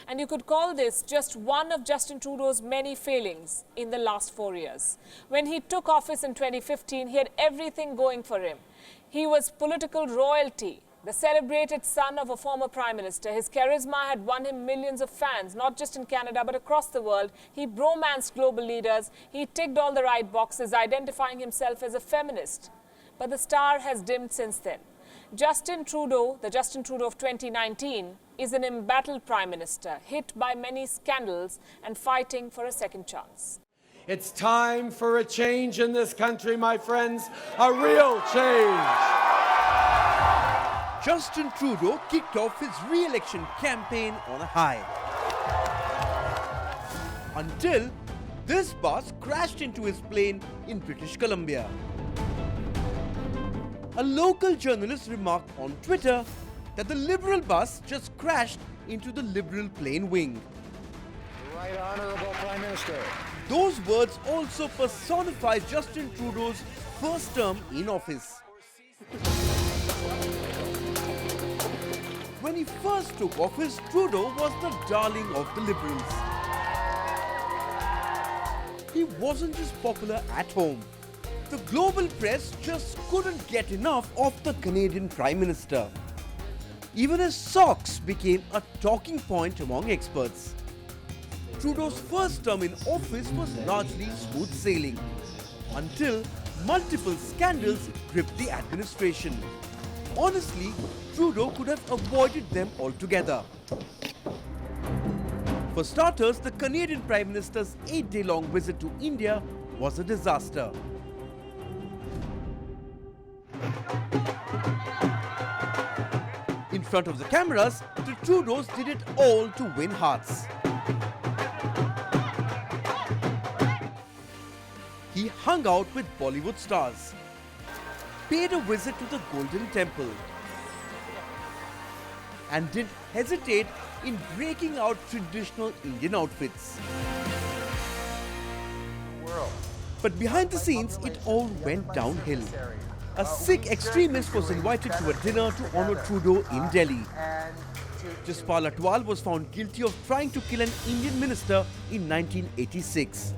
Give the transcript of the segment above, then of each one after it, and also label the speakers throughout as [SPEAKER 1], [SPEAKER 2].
[SPEAKER 1] And you could call this just one of Justin Trudeau's many failings in the last 4 years. When he took office in 2015, he had everything going for him. He was political royalty, the celebrated son of a former prime minister. His charisma had won him millions of fans, not just in Canada, but across the world. He bromanced global leaders. He ticked all the right boxes, identifying himself as a feminist. But the star has dimmed since then. Justin Trudeau, the Justin Trudeau of 2019, is an embattled prime minister, hit by many scandals and fighting for a second chance.
[SPEAKER 2] It's time for a change in this country, my friends, a real change.
[SPEAKER 3] Justin Trudeau kicked off his re-election campaign on a high. Until this bus crashed into his plane in British Columbia. A local journalist remarked on Twitter that the Liberal bus just crashed into the Liberal plane wing.
[SPEAKER 4] Right Honourable Prime Minister.
[SPEAKER 3] Those words also personify Justin Trudeau's first term in office. When he first took office, Trudeau was the darling of the Liberals. He wasn't just popular at home. The global press just couldn't get enough of the Canadian Prime Minister. Even his socks became a talking point among experts. Trudeau's first term in office was largely smooth sailing, until multiple scandals gripped the administration. Honestly, Trudeau could have avoided them altogether. For starters, the Canadian Prime Minister's 8-day-long visit to India was a disaster. In front of the cameras, the Trudeaus did it all to win hearts. He hung out with Bollywood stars, paid a visit to the Golden Temple, and didn't hesitate in breaking out traditional Indian outfits. But behind the scenes, it all went downhill. A Sikh extremist was invited to a dinner to honor Trudeau in Delhi. Jaspal Atwal was found guilty of trying to kill an Indian minister in 1986.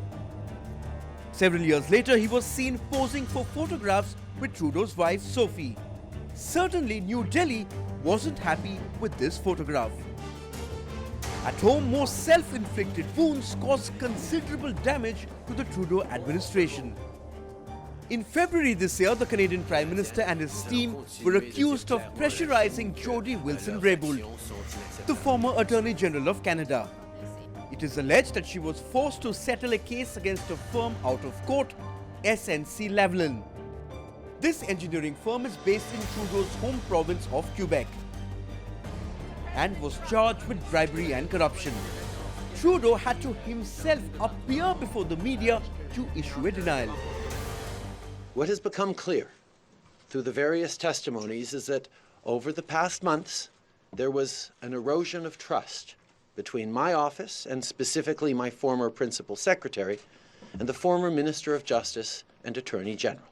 [SPEAKER 3] Several years later, he was seen posing for photographs with Trudeau's wife Sophie. Certainly, New Delhi wasn't happy with this photograph. At home, more self-inflicted wounds caused considerable damage to the Trudeau administration. In February this year, the Canadian Prime Minister and his team were accused of pressurizing Jody Wilson-Raybould, the former Attorney General of Canada. It is alleged that she was forced to settle a case against a firm out of court, SNC Lavalin. This engineering firm is based in Trudeau's home province of Quebec and was charged with bribery and corruption. Trudeau had to himself appear before the media to issue a denial.
[SPEAKER 5] What has become clear through the various testimonies is that over the past months, there was an erosion of trust between my office, and specifically my former Principal Secretary, and the former Minister of Justice and Attorney General.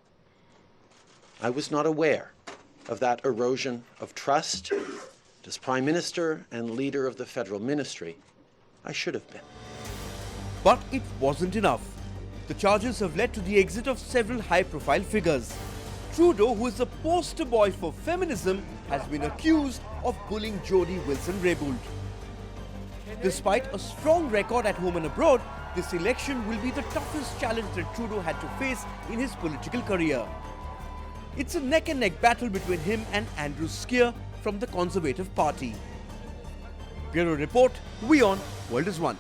[SPEAKER 5] I was not aware of that erosion of trust. As Prime Minister and leader of the federal ministry, I should have been.
[SPEAKER 3] But it wasn't enough. The charges have led to the exit of several high-profile figures. Trudeau, who is a poster boy for feminism, has been accused of bullying Jody Wilson-Raybould. Despite a strong record at home and abroad, this election will be the toughest challenge that Trudeau had to face in his political career. It's a neck-and-neck battle between him and Andrew Scheer from the Conservative Party. Bureau Report, Wion, World is One.